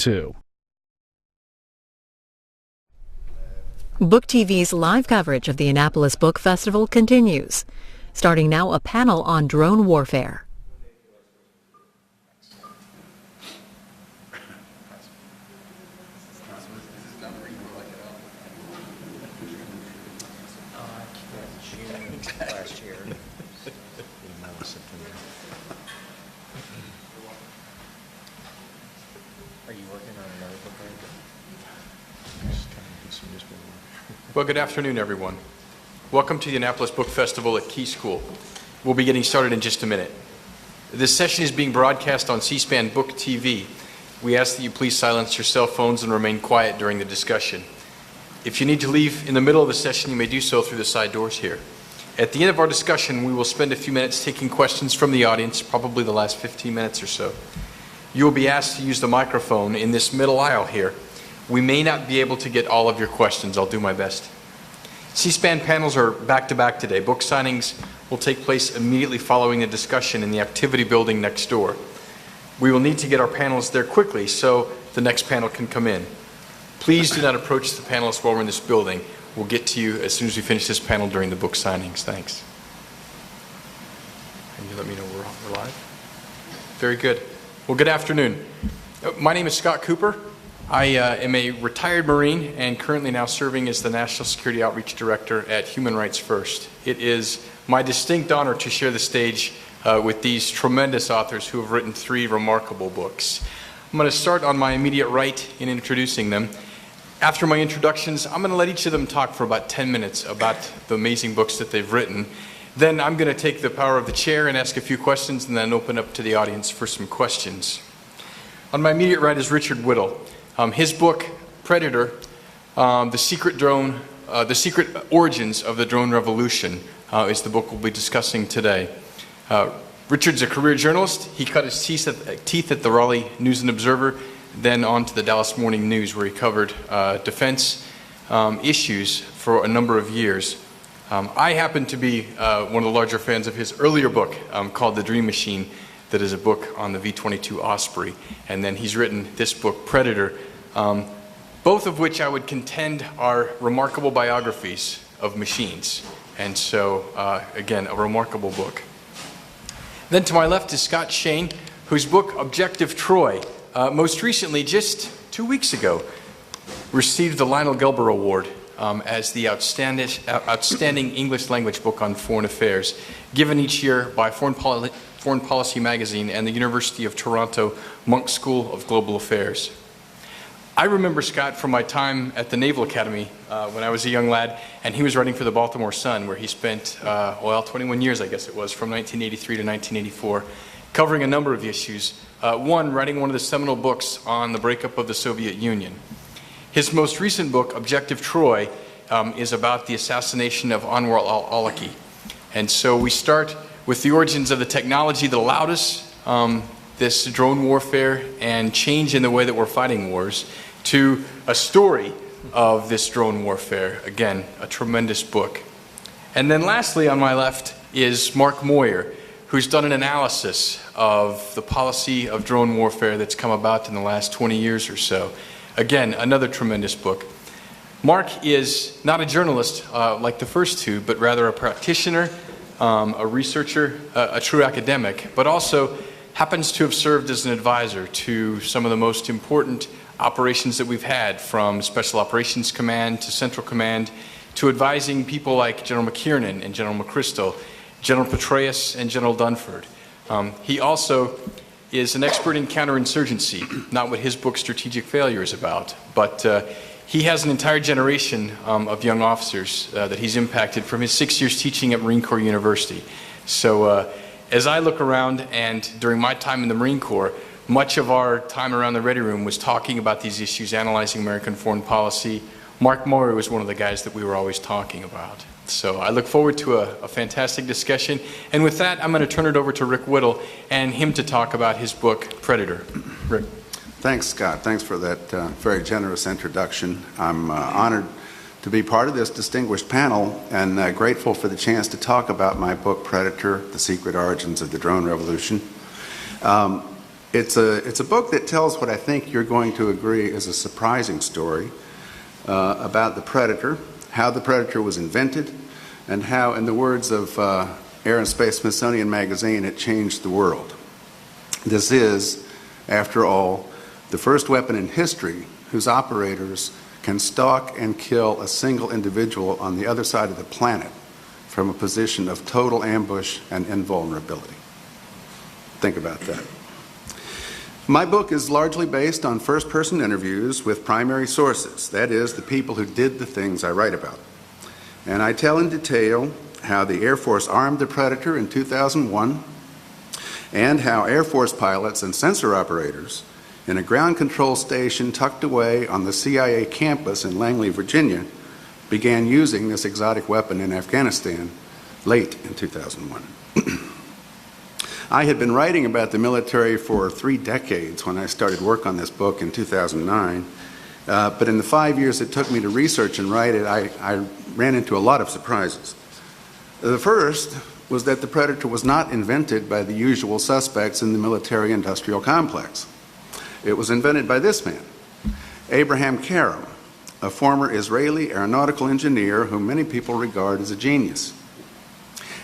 2. Book TV's live coverage of the Annapolis Book Festival continues. Starting now, a panel on drone warfare. Well, good afternoon, everyone. Welcome to the Annapolis Book Festival at Key School. We'll be getting started in just a minute. This session is being broadcast on C-SPAN Book TV. We ask that you please silence your cell phones and remain quiet during the discussion. If you need to leave in the middle of the session, you may do so through the side doors here. At the end of our discussion, we will spend a few minutes taking questions from the audience, probably the last 15 minutes or so. You will be asked to use the microphone in this middle aisle here. We may not be able to get all of your questions. I'll do my best. C-SPAN panels are back-to-back today. Book signings will take place immediately following the discussion in the activity building next door. We will need to get our panelists there quickly so the next panel can come in. Please do not approach the panelists while we're in this building. We'll get to you as soon as we finish this panel during the book signings. Thanks. And you let me know we're live? Very good. Well, good afternoon. My name is Scott Cooper. I am a retired Marine and currently now serving as the National Security Outreach Director at Human Rights First. It is my distinct honor to share the stage with these tremendous authors who have written 3 remarkable books. I'm going to start on my immediate right in introducing them. After my introductions, I'm going to let each of them talk for about 10 minutes about the amazing books that they've written. Then I'm going to take the power of the chair and ask a few questions and then open up to the audience for some questions. On my immediate right is Richard Whittle. His book, Predator, The Secret Origins of the Drone Revolution, is the book we'll be discussing today. Richard's a career journalist. He cut his teeth at the Raleigh News and Observer, then on to the Dallas Morning News, where he covered defense issues for a number of years. I happen to be one of the larger fans of his earlier book called The Dream Machine, that is a book on the V-22 Osprey. And then he's written this book, Predator, both of which I would contend are remarkable biographies of machines. And so, again, a remarkable book. Then to my left is Scott Shane, whose book, Objective Troy, most recently, just 2 weeks ago, received the Lionel Gelber Award as the outstanding English language book on foreign affairs, given each year by Foreign Policy Magazine and the University of Toronto Monk School of Global Affairs. I remember Scott from my time at the Naval Academy when I was a young lad, and he was writing for the Baltimore Sun, where he spent, 21 years, I guess it was, from 1983 to 1984, covering a number of issues. One, writing one of the seminal books on the breakup of the Soviet Union. His most recent book, Objective Troy, is about the assassination of Anwar al-Awlaki. And so we start with the origins of the technology that allowed us this drone warfare and change in the way that we're fighting wars, to a story of this drone warfare. Again, a tremendous book. And then lastly, on my left, is Mark Moyar, who's done an analysis of the policy of drone warfare that's come about in the last 20 years or so. Again, another tremendous book. Mark is not a journalist like the first two, but rather a practitioner, a researcher, a true academic, but also happens to have served as an advisor to some of the most important operations that we've had, from Special Operations Command to Central Command, to advising people like General McKiernan and General McChrystal, General Petraeus and General Dunford. He also is an expert in counterinsurgency, not what his book Strategic Failure is about, but he has an entire generation of young officers that he's impacted from his 6 years teaching at Marine Corps University. So as I look around, and during my time in the Marine Corps, much of our time around the Ready Room was talking about these issues, analyzing American foreign policy. Mark Moyar was one of the guys that we were always talking about. So I look forward to a fantastic discussion. And with that, I'm going to turn it over to Rick Whittle and him to talk about his book, Predator. Rick. Thanks, Scott. Thanks for that very generous introduction. I'm honored to be part of this distinguished panel and grateful for the chance to talk about my book, Predator, The Secret Origins of the Drone Revolution. It's a book that tells what I think you're going to agree is a surprising story about the Predator, how the Predator was invented, and how, in the words of Air and Space Smithsonian Magazine, it changed the world. This is, after all, the first weapon in history whose operators can stalk and kill a single individual on the other side of the planet from a position of total ambush and invulnerability. Think about that. My book is largely based on first-person interviews with primary sources, that is, the people who did the things I write about. And I tell in detail how the Air Force armed the Predator in 2001, and how Air Force pilots and sensor operators in a ground control station tucked away on the CIA campus in Langley, Virginia, began using this exotic weapon in Afghanistan late in 2001. I had been writing about the military for 3 decades when I started work on this book in 2009, but in the 5 years it took me to research and write it, I ran into a lot of surprises. The first was that the Predator was not invented by the usual suspects in the military-industrial complex. It was invented by this man, Abraham Karam, a former Israeli aeronautical engineer whom many people regard as a genius.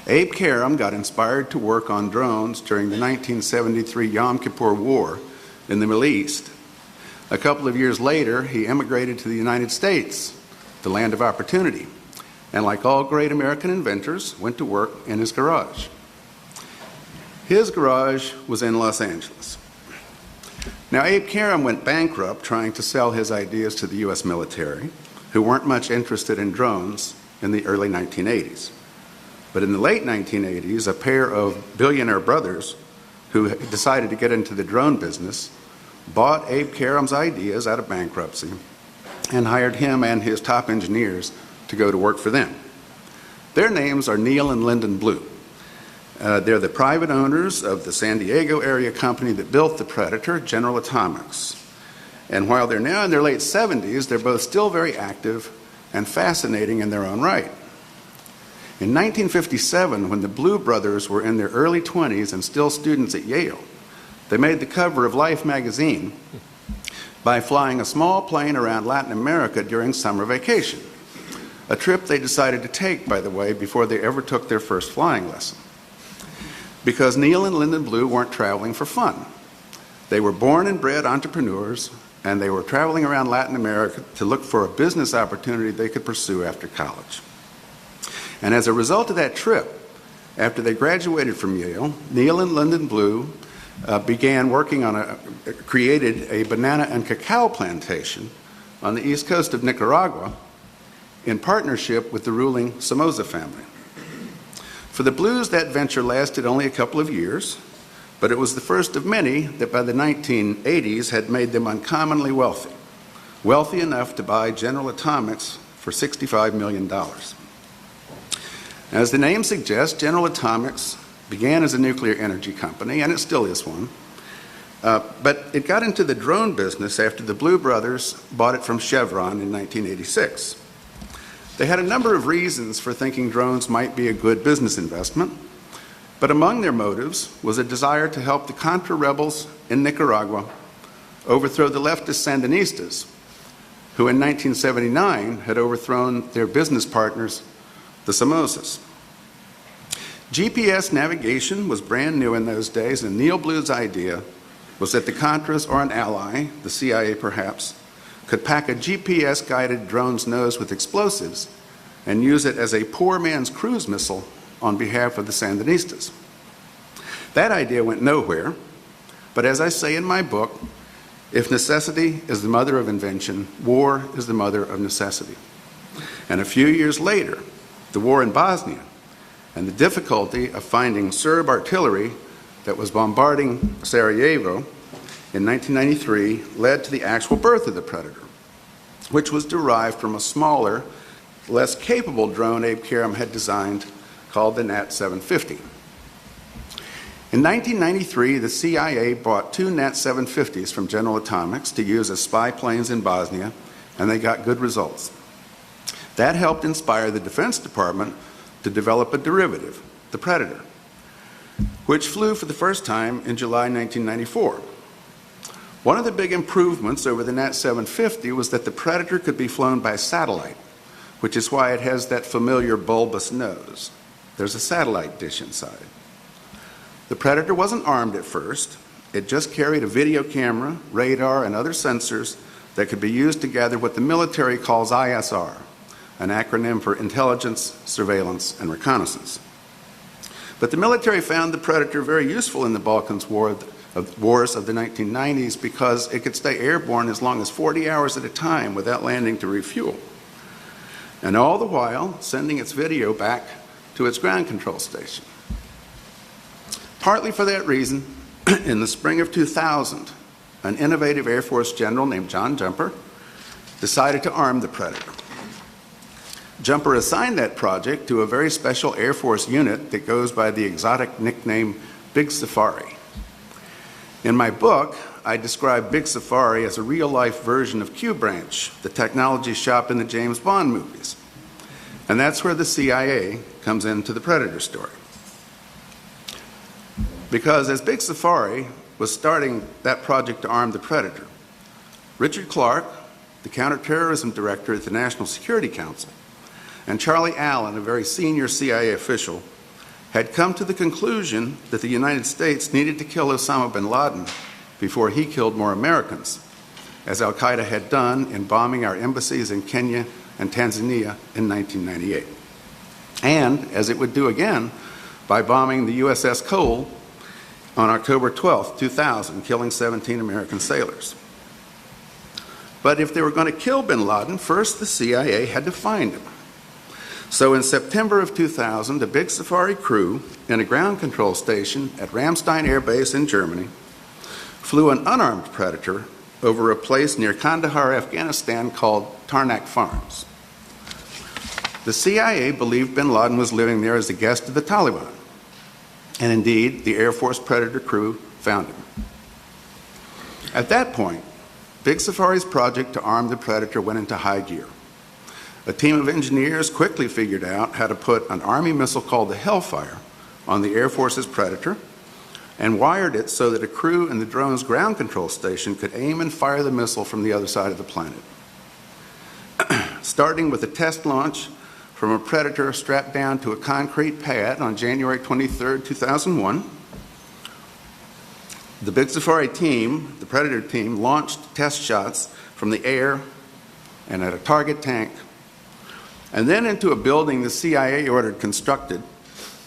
Abe Karam got inspired to work on drones during the 1973 Yom Kippur War in the Middle East. A couple of years later, he emigrated to the United States, the land of opportunity, and like all great American inventors, went to work in his garage. His garage was in Los Angeles. Now, Abe Karam went bankrupt trying to sell his ideas to the U.S. military, who weren't much interested in drones in the early 1980s. But in the late 1980s, a pair of billionaire brothers who decided to get into the drone business bought Abe Karam's ideas out of bankruptcy and hired him and his top engineers to go to work for them. Their names are Neil and Lyndon Blue. They're the private owners of the San Diego area company that built the Predator, General Atomics. And while they're now in their late 70s, they're both still very active and fascinating in their own right. In 1957, when the Blue brothers were in their early 20s and still students at Yale, they made the cover of Life magazine by flying a small plane around Latin America during summer vacation, a trip they decided to take, by the way, before they ever took their first flying lesson. Because Neil and Lyndon Blue weren't traveling for fun. They were born and bred entrepreneurs, and they were traveling around Latin America to look for a business opportunity they could pursue after college. And as a result of that trip, after they graduated from Yale, Neil and Lyndon Blue began working on created a banana and cacao plantation on the east coast of Nicaragua in partnership with the ruling Somoza family. For the Blues, that venture lasted only a couple of years, but it was the first of many that by the 1980s had made them uncommonly wealthy, wealthy enough to buy General Atomics for $65 million. As the name suggests, General Atomics began as a nuclear energy company, and it still is one. But it got into the drone business after the Blue brothers bought it from Chevron in 1986. They had a number of reasons for thinking drones might be a good business investment, but among their motives was a desire to help the Contra rebels in Nicaragua overthrow the leftist Sandinistas, who in 1979 had overthrown their business partners, the Somozas. GPS navigation was brand new in those days, and Neil Blue's idea was that the Contras or an ally, the CIA perhaps, could pack a GPS-guided drone's nose with explosives and use it as a poor man's cruise missile on behalf of the Sandinistas. That idea went nowhere, but as I say in my book, if necessity is the mother of invention, war is the mother of necessity. And a few years later, the war in Bosnia and the difficulty of finding Serb artillery that was bombarding Sarajevo in 1993 led to the actual birth of the Predator, which was derived from a smaller, less capable drone Abe Karam had designed called the Nat 750. In 1993, the CIA bought 2 Nat 750s from General Atomics to use as spy planes in Bosnia, and they got good results. That helped inspire the Defense Department to develop a derivative, the Predator, which flew for the first time in July 1994. One of the big improvements over the Nat 750 was that the Predator could be flown by satellite, which is why it has that familiar bulbous nose. There's a satellite dish inside. The Predator wasn't armed at first. It just carried a video camera, radar, and other sensors that could be used to gather what the military calls ISR, an acronym for Intelligence, Surveillance, and Reconnaissance. But the military found the Predator very useful in the Balkans wars of the 1990s because it could stay airborne as long as 40 hours at a time without landing to refuel, and all the while sending its video back to its ground control station. Partly for that reason, in the spring of 2000, an innovative Air Force general named John Jumper decided to arm the Predator. Jumper assigned that project to a very special Air Force unit that goes by the exotic nickname Big Safari. In my book, I describe Big Safari as a real-life version of Q Branch, the technology shop in the James Bond movies. And that's where the CIA comes into the Predator story. Because as Big Safari was starting that project to arm the Predator, Richard Clark, the counterterrorism director at the National Security Council, and Charlie Allen, a very senior CIA official, had come to the conclusion that the United States needed to kill Osama bin Laden before he killed more Americans, as al-Qaeda had done in bombing our embassies in Kenya and Tanzania in 1998, and as it would do again by bombing the USS Cole on October 12, 2000, killing 17 American sailors. But if they were going to kill bin Laden, first the CIA had to find him. So in September of 2000, a Big Safari crew in a ground control station at Ramstein Air Base in Germany flew an unarmed Predator over a place near Kandahar, Afghanistan called Tarnak Farms. The CIA believed bin Laden was living there as a guest of the Taliban. And indeed, the Air Force Predator crew found him. At that point, Big Safari's project to arm the Predator went into high gear. A team of engineers quickly figured out how to put an Army missile called the Hellfire on the Air Force's Predator and wired it so that a crew in the drone's ground control station could aim and fire the missile from the other side of the planet. Starting with a test launch from a Predator strapped down to a concrete pad on January 23, 2001, the Big Safari team, the Predator team, launched test shots from the air and at a target tank, and then into a building the CIA ordered constructed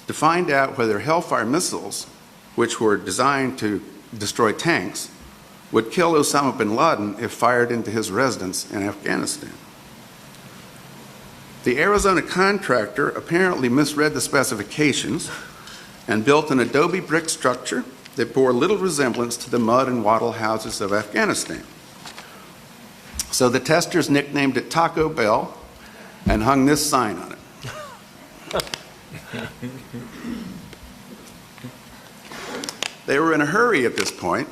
to find out whether Hellfire missiles, which were designed to destroy tanks, would kill Osama bin Laden if fired into his residence in Afghanistan. The Arizona contractor apparently misread the specifications and built an adobe brick structure that bore little resemblance to the mud and wattle houses of Afghanistan. So the testers nicknamed it Taco Bell and hung this sign on it. They were in a hurry at this point,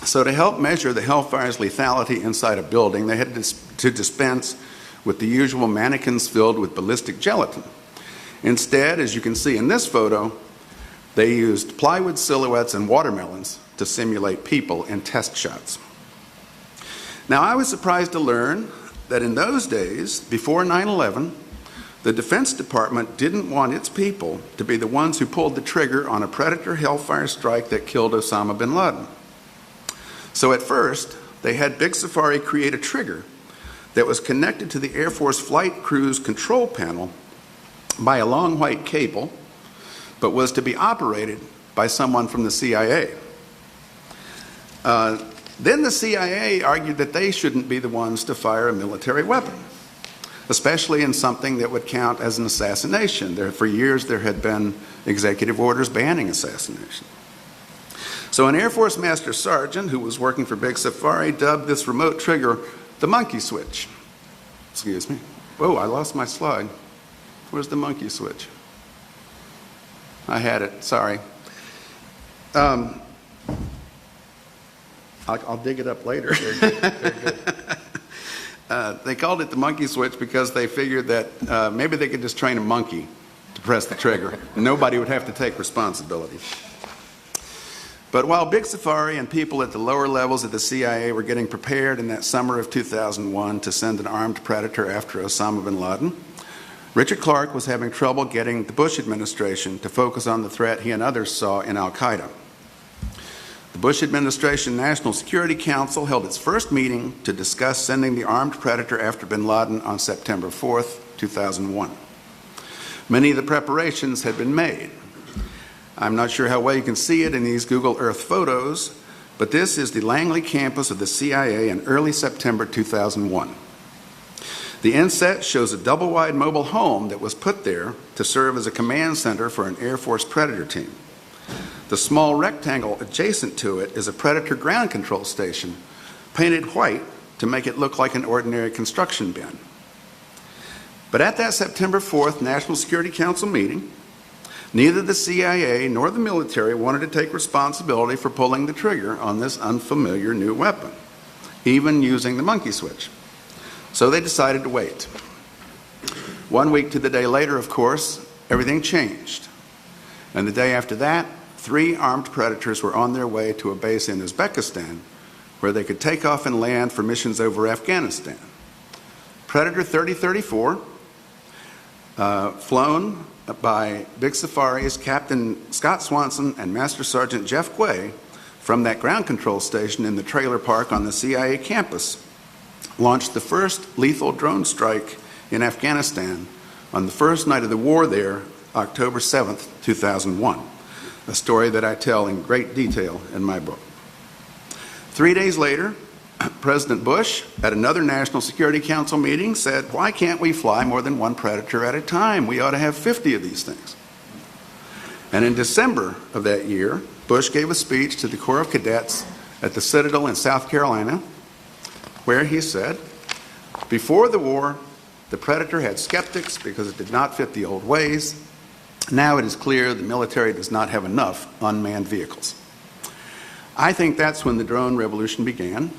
so to help measure the Hellfire's lethality inside a building, they had to dispense with the usual mannequins filled with ballistic gelatin. Instead, as you can see in this photo, they used plywood silhouettes and watermelons to simulate people in test shots. Now, I was surprised to learn that in those days, before 9/11, the Defense Department didn't want its people to be the ones who pulled the trigger on a Predator Hellfire strike that killed Osama bin Laden. So at first, they had Big Safari create a trigger that was connected to the Air Force Flight Crew's control panel by a long white cable, but was to be operated by someone from the CIA. Then the CIA argued that they shouldn't be the ones to fire a military weapon, especially in something that would count as an assassination. For years there had been executive orders banning assassination. So an Air Force Master Sergeant who was working for Big Safari dubbed this remote trigger the monkey switch. Excuse me. Whoa, I lost my slide. Where's the monkey switch? I had it, sorry. I'll dig it up later. Very good. They called it the monkey switch because they figured that maybe they could just train a monkey to press the trigger. Nobody would have to take responsibility. But while Big Safari and people at the lower levels of the CIA were getting prepared in that summer of 2001 to send an armed predator after Osama bin Laden, Richard Clarke was having trouble getting the Bush administration to focus on the threat he and others saw in al-Qaeda. The Bush administration National Security Council held its first meeting to discuss sending the armed predator after bin Laden on September 4th, 2001. Many of the preparations had been made. I'm not sure how well you can see it in these Google Earth photos, but this is the Langley campus of the CIA in early September 2001. The inset shows a double-wide mobile home that was put there to serve as a command center for an Air Force Predator team. The small rectangle adjacent to it is a Predator ground control station, painted white to make it look like an ordinary construction bin. But at that September 4th National Security Council meeting, neither the CIA nor the military wanted to take responsibility for pulling the trigger on this unfamiliar new weapon, even using the monkey switch. So they decided to wait. 1 week to the day later, of course, everything changed. And the day after that, 3 armed predators were on their way to a base in Uzbekistan where they could take off and land for missions over Afghanistan. Predator 3034, flown by Big Safari's Captain Scott Swanson and Master Sergeant Jeff Quay from that ground control station in the trailer park on the CIA campus, launched the first lethal drone strike in Afghanistan on the first night of the war there, October 7th, 2001, a story that I tell in great detail in my book. 3 days later, President Bush, at another National Security Council meeting, said, "Why can't we fly more than one Predator at a time? We ought to have 50 of these things." And in December of that year, Bush gave a speech to the Corps of Cadets at the Citadel in South Carolina, where he said, "Before the war, the Predator had skeptics because it did not fit the old ways. Now it is clear the military does not have enough unmanned vehicles." I think that's when the drone revolution began.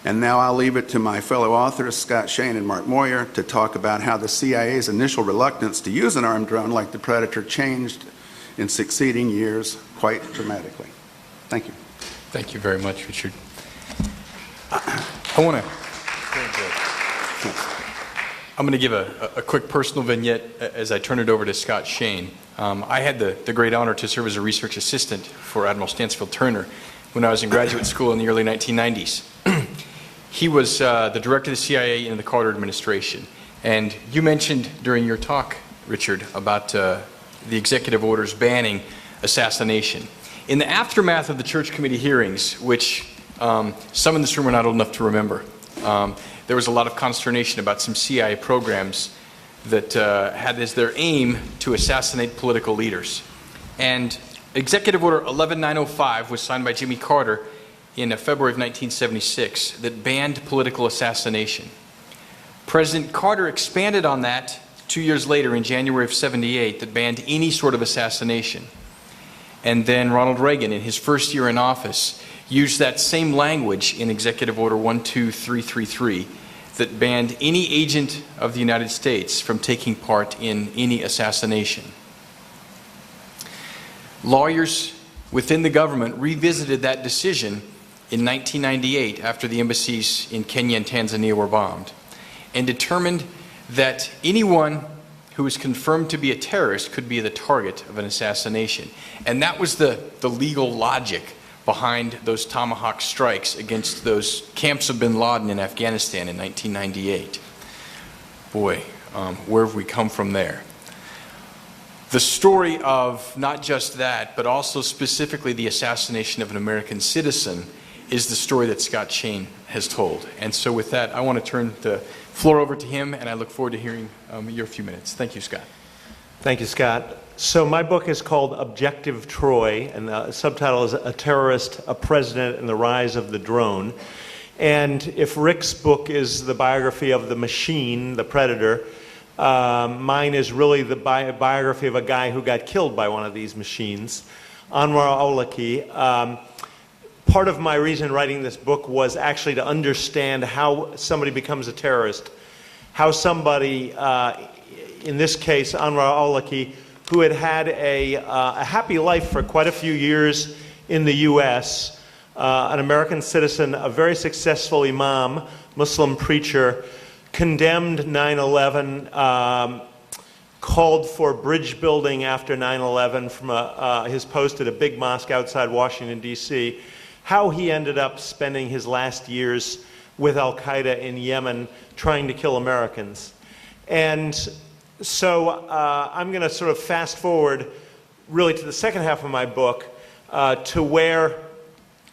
And now I'll leave it to my fellow authors, Scott Shane and Mark Moyar, to talk about how the CIA's initial reluctance to use an armed drone like the Predator changed in succeeding years quite dramatically. Thank you. Thank you very much, Richard. I'm going to give a quick personal vignette as I turn it over to Scott Shane. I had the great honor to serve as a research assistant for Admiral Stansfield Turner when I was in graduate school in the early 1990s. He was the director of the CIA in the Carter administration. And you mentioned during your talk, Richard, about the executive orders banning assassination. In the aftermath of the Church Committee hearings, which some in this room are not old enough to remember, there was a lot of consternation about some CIA programs that had as their aim to assassinate political leaders. And Executive Order 11905 was signed by Jimmy Carter in February of 1976 that banned political assassination. President Carter expanded on that 2 years later in January of '78 that banned any sort of assassination. And then Ronald Reagan, in his first year in office, used that same language in Executive Order 12333 that banned any agent of the United States from taking part in any assassination. Lawyers within the government revisited that decision in 1998 after the embassies in Kenya and Tanzania were bombed and determined that anyone who was confirmed to be a terrorist could be the target of an assassination. And that was the legal logic behind those tomahawk strikes against those camps of bin Laden in Afghanistan in 1998. Boy, where have we come from there? The story of not just that, but also specifically the assassination of an American citizen is the story that Scott Shane has told. And so with that, I want to turn the floor over to him, and I look forward to hearing your few minutes. Thank you, Scott. Thank you, Scott. So my book is called Objective Troy, and the subtitle is A Terrorist, a President, and the Rise of the Drone. And if Rick's book is the biography of the machine, the Predator, mine is really the biography of a guy who got killed by one of these machines, Anwar al-Awlaki. Part of my reason writing this book was actually to understand how somebody becomes a terrorist, how somebody, in this case, Anwar al-Awlaki, who had had a happy life for quite a few years in the U.S., an American citizen, a very successful imam, Muslim preacher, condemned 9/11, called for bridge building after 9/11 from his post at a big mosque outside Washington, D.C., how he ended up spending his last years with Al-Qaeda in Yemen trying to kill Americans. And so I'm going to sort of fast forward really to the second half of my book, to where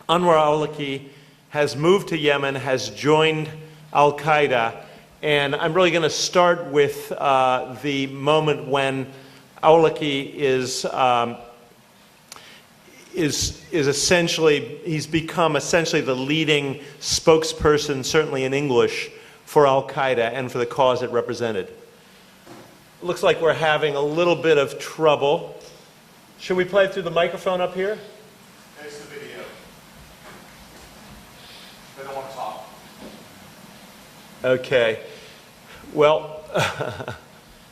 Anwar al-Awlaki has moved to Yemen, has joined Al-Qaeda, and I'm really going to start with the moment when Awlaki is essentially, he's become essentially the leading spokesperson, certainly in English, for Al-Qaeda and for the cause it represented. Looks like we're having a little bit of trouble. Should we play it through the microphone up here? There's the video. They don't want to talk. Okay. Well,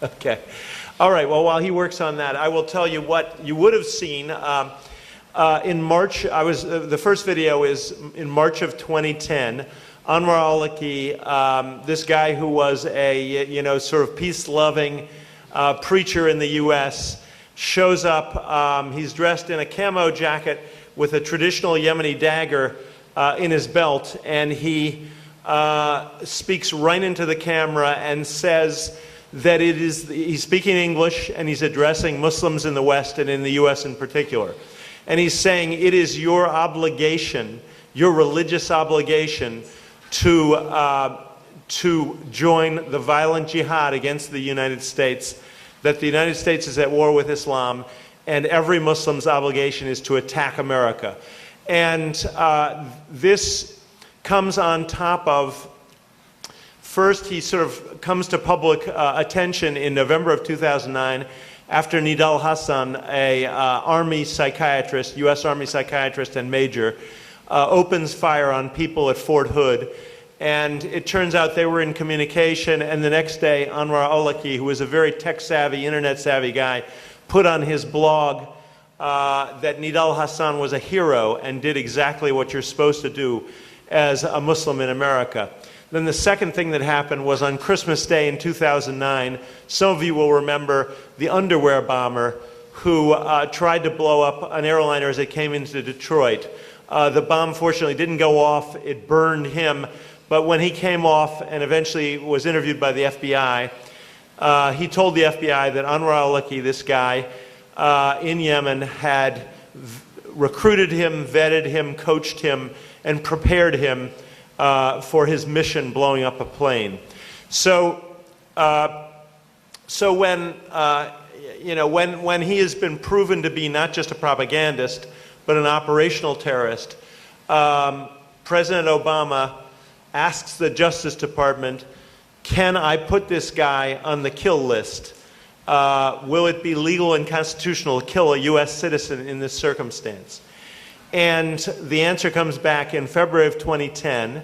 okay. All right, well, while he works on that, I will tell you what you would have seen. In March, the first video is in March of 2010. Anwar al-Awlaki, this guy who was a, sort of peace-loving preacher in the U.S., shows up. He's dressed in a camo jacket with a traditional Yemeni dagger in his belt, and he speaks right into the camera and says that he's speaking English and he's addressing Muslims in the West and in the U.S. in particular. And he's saying it is your obligation, your religious obligation, to join the violent jihad against the United States, that the United States is at war with Islam, and every Muslim's obligation is to attack America. And this comes on top of, first he sort of comes to public attention in November of 2009 after Nidal Hassan, a Army psychiatrist, U.S. Army psychiatrist and major, opens fire on people at Fort Hood. And it turns out they were in communication, and the next day Anwar al-Awlaki, who was a very tech-savvy, internet-savvy guy, put on his blog that Nidal Hassan was a hero and did exactly what you're supposed to do as a Muslim in America. Then the second thing that happened was on Christmas Day in 2009, some of you will remember the underwear bomber who tried to blow up an airliner as it came into Detroit. The bomb fortunately didn't go off, it burned him, but when he came off and eventually was interviewed by the FBI, he told the FBI that Anwar al-Awlaki, this guy in Yemen, had recruited him, vetted him, coached him, and prepared him for his mission blowing up a plane. So when when he has been proven to be not just a propagandist but an operational terrorist, President Obama asks the Justice Department, "Can I put this guy on the kill list? Will it be legal and constitutional to kill a U.S. citizen in this circumstance?" And the answer comes back in February of 2010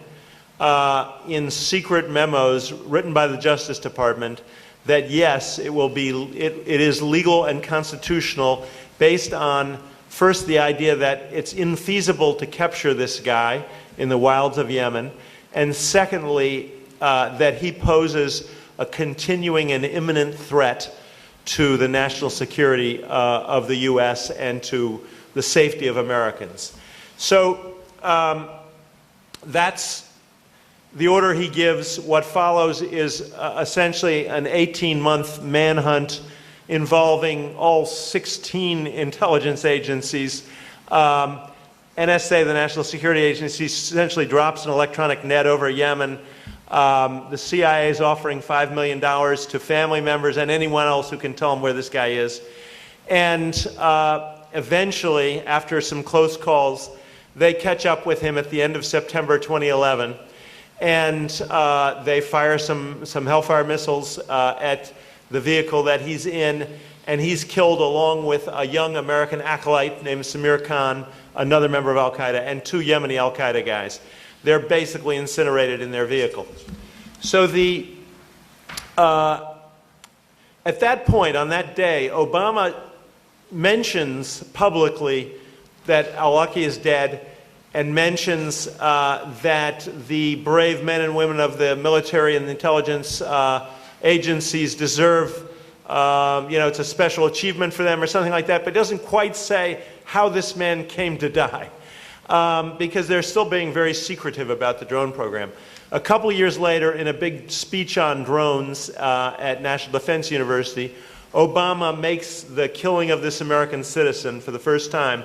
in secret memos written by the Justice Department that yes, it is legal and constitutional based on, first, the idea that it's infeasible to capture this guy in the wilds of Yemen, and secondly, that he poses a continuing and imminent threat to the national security of the U.S. and to the safety of Americans. So that's the order he gives. What follows is essentially an 18-month manhunt involving all 16 intelligence agencies. NSA, the National Security Agency, essentially drops an electronic net over Yemen. The CIA is offering $5 million to family members and anyone else who can tell them where this guy is. And eventually, after some close calls, they catch up with him at the end of September 2011. And they fire some Hellfire missiles at the vehicle that he's in, and he's killed along with a young American acolyte named Samir Khan, another member of Al-Qaeda, and two Yemeni Al-Qaeda guys. They're basically incinerated in their vehicle. So at that point, on that day, Obama mentions publicly that al-Awlaki is dead and mentions that the brave men and women of the military and the intelligence agencies deserve, it's a special achievement for them or something like that, but doesn't quite say how this man came to die, because they're still being very secretive about the drone program. A couple of years later, in a big speech on drones at National Defense University, Obama makes the killing of this American citizen for the first time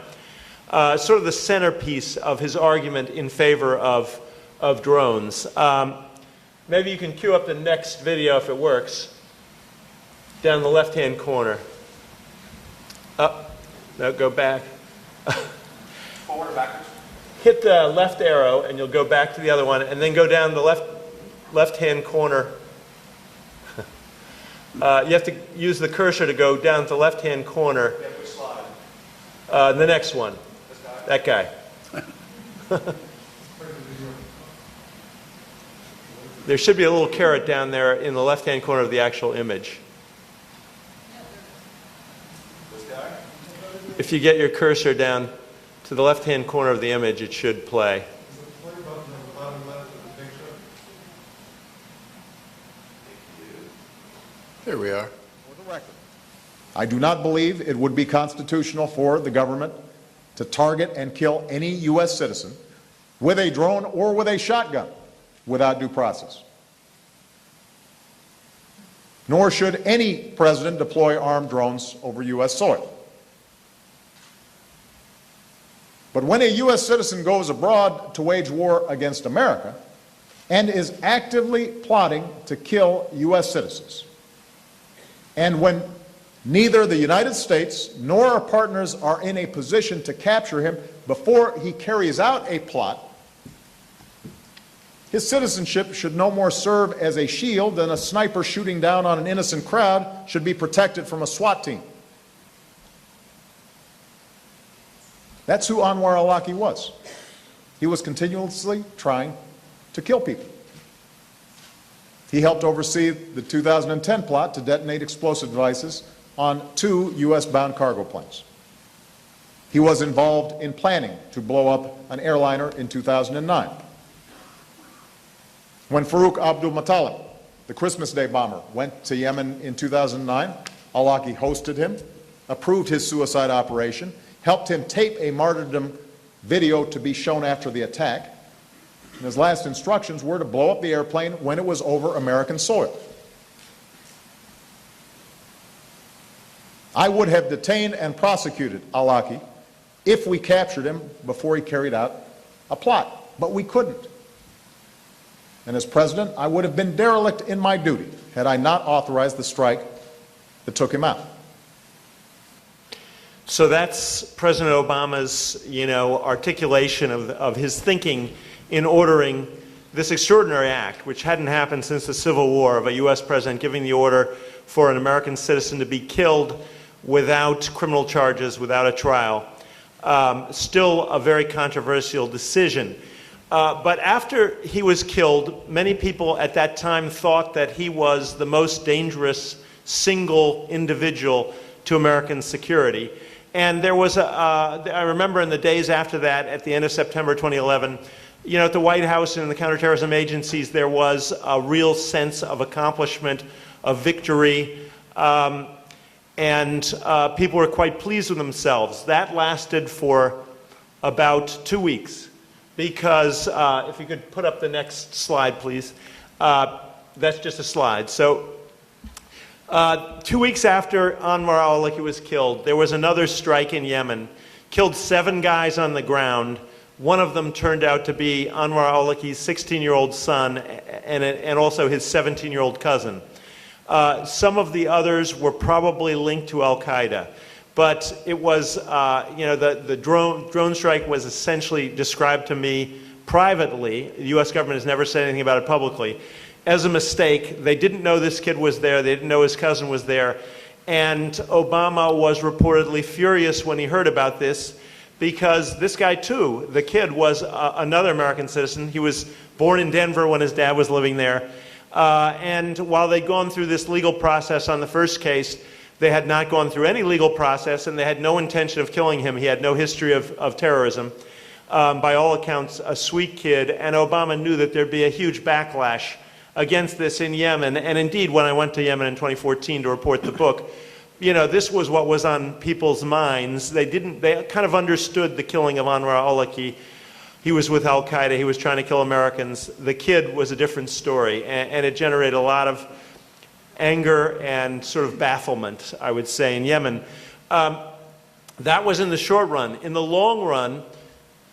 sort of the centerpiece of his argument in favor of drones. Maybe you can cue up the next video if it works. Down the left-hand corner. Up. No, go back. Forward or backwards? Hit the left arrow and you'll go back to the other one, and then go down the left-hand corner. You have to use the cursor to go down to the left-hand corner. Yeah, which slide? The next one. That guy. There should be a little caret down there in the left-hand corner of the actual image. If you get your cursor down to the left-hand corner of the image, it should play. There we are. For the record, I do not believe it would be constitutional for the government to target and kill any U.S. citizen with a drone or with a shotgun without due process. Nor should any president deploy armed drones over U.S. soil. But when a U.S. citizen goes abroad to wage war against America and is actively plotting to kill U.S. citizens, and when neither the United States nor our partners are in a position to capture him before he carries out a plot, his citizenship should no more serve as a shield than a sniper shooting down on an innocent crowd should be protected from a SWAT team. That's who Anwar al-Awlaki was. He was continuously trying to kill people. He helped oversee the 2010 plot to detonate explosive devices on 2 U.S.-bound cargo planes. He was involved in planning to blow up an airliner in 2009. When Farouk Abdul Muttalib, the Christmas Day bomber, went to Yemen in 2009, al-Awlaki hosted him, approved his suicide operation, helped him tape a martyrdom video to be shown after the attack, and his last instructions were to blow up the airplane when it was over American soil. I would have detained and prosecuted al-Awlaki if we captured him before he carried out a plot, but we couldn't. And as president, I would have been derelict in my duty had I not authorized the strike that took him out. So that's President Obama's, articulation of his thinking in ordering this extraordinary act, which hadn't happened since the Civil War, of a U.S. president giving the order for an American citizen to be killed without criminal charges, without a trial. Still a very controversial decision. But after he was killed, many people at that time thought that he was the most dangerous single individual to American security. And there was I remember in the days after that, at the end of September 2011, at the White House and in the counterterrorism agencies, there was a real sense of accomplishment, of victory, and people were quite pleased with themselves. That lasted for about 2 weeks, because if you could put up the next slide, please. That's just a slide. So 2 weeks after Anwar al-Awlaki was killed, there was another strike in Yemen, killed 7 guys on the ground. One of them turned out to be Anwar al-Awlaki's 16-year-old son and also his 17-year-old cousin. Some of the others were probably linked to al-Qaeda. But it was, the drone strike was essentially described to me privately. The U.S. government has never said anything about it publicly, as a mistake. They didn't know this kid was there. They didn't know his cousin was there. And Obama was reportedly furious when he heard about this, because this guy, too, the kid, was another American citizen. He was born in Denver when his dad was living there. And while they'd gone through this legal process on the first case, They had not gone through any legal process, and they had no intention of killing him. He had no history of terrorism. By all accounts, a sweet kid, and Obama knew that there'd be a huge backlash against this in Yemen. And indeed, when I went to Yemen in 2014 to report the book, you know, this was what was on people's minds. They kind of understood the killing of Anwar al-Awlaki. He was with al-Qaeda, he was trying to kill Americans. The kid was a different story, and it generated a lot of anger and sort of bafflement, I would say, in Yemen. That was in the short run. In the long run,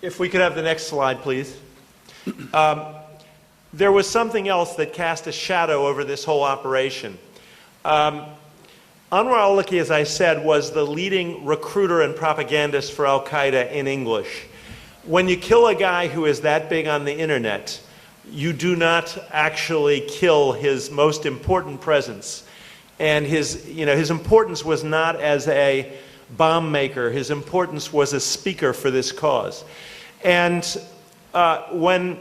if we could have the next slide, please. There was something else that cast a shadow over this whole operation. Anwar al-Awlaki, as I said, was the leading recruiter and propagandist for al-Qaeda in English. When you kill a guy who is that big on the internet, you do not actually kill his most important presence. And his importance was not as a bomb maker. His importance was a speaker for this cause. And when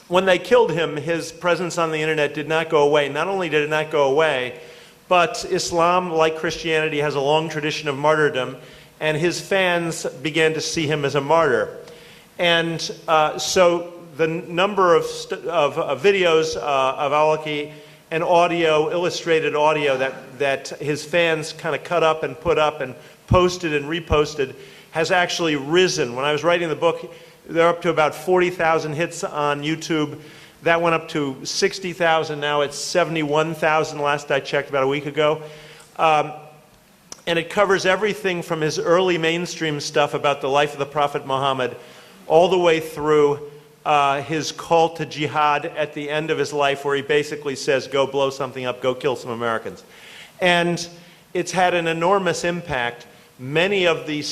they killed him, his presence on the internet did not go away. Not only did it not go away, but Islam, like Christianity, has a long tradition of martyrdom, and his fans began to see him as a martyr. And so the number of videos of al-Awlaki and audio, illustrated audio that his fans kind of cut up and put up and posted and reposted has actually risen. When I was writing the book, they're up to about 40,000 hits on YouTube. That went up to 60,000. Now it's 71,000 last I checked about a week ago. And it covers everything from his early mainstream stuff about the life of the Prophet Muhammad all the way through his call to jihad at the end of his life, where he basically says, go blow something up, go kill some Americans. And it's had an enormous impact. Many of these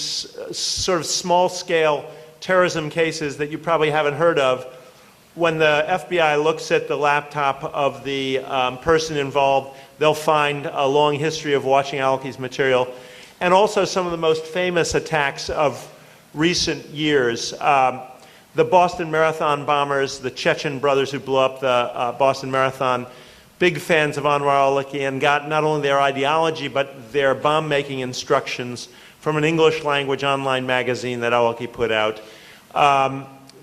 sort of small-scale terrorism cases that you probably haven't heard of, when the FBI looks at the laptop of the person involved, they'll find a long history of watching al-Awlaki's material, and also some of the most famous attacks of recent years. The Boston Marathon bombers, the Chechen brothers who blew up the Boston Marathon, big fans of Anwar al-Awlaki, and got not only their ideology but their bomb-making instructions from an English language online magazine that al-Awlaki put out.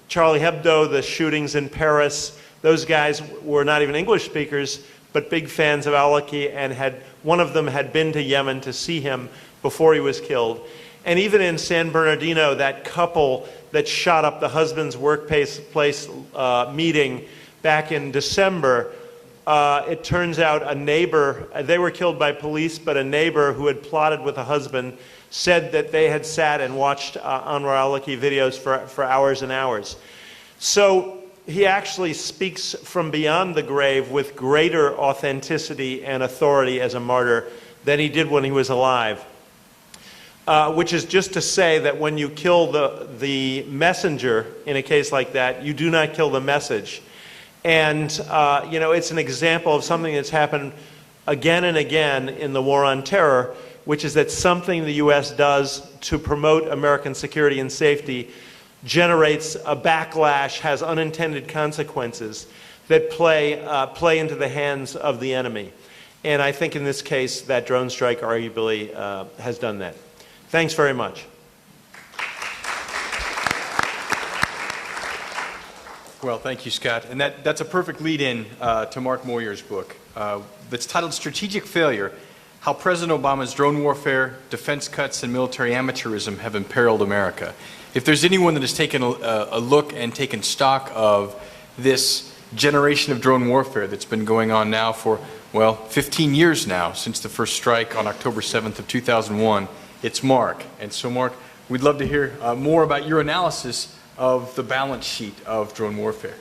Charlie Hebdo, the shootings in Paris, those guys were not even English speakers, but big fans of al-Awlaki, and one of them had been to Yemen to see him before he was killed. And even in San Bernardino, that couple that shot up the husband's workplace meeting back in December, it turns out a neighbor, they were killed by police, but a neighbor who had plotted with a husband said that they had sat and watched Anwar al-Awlaki videos for hours and hours. So he actually speaks from beyond the grave with greater authenticity and authority as a martyr than he did when he was alive. Which is just to say that when you kill the messenger in a case like that, you do not kill the message. And it's an example of something that's happened again and again in the war on terror, which is that something the U.S. does to promote American security and safety generates a backlash, has unintended consequences that play into the hands of the enemy. And I think in this case, that drone strike arguably has done that. Thanks very much. Well, thank you, Scott. And that's a perfect lead-in to Mark Moyar's book that's titled Strategic Failure: How President Obama's Drone Warfare, Defense Cuts, and Military Amateurism Have Imperiled America. If there's anyone that has taken a look and taken stock of this generation of drone warfare that's been going on now for, well, 15 years now, since the first strike on October 7th of 2001, it's Mark. And so, Mark, we'd love to hear more about your analysis of the balance sheet of drone warfare.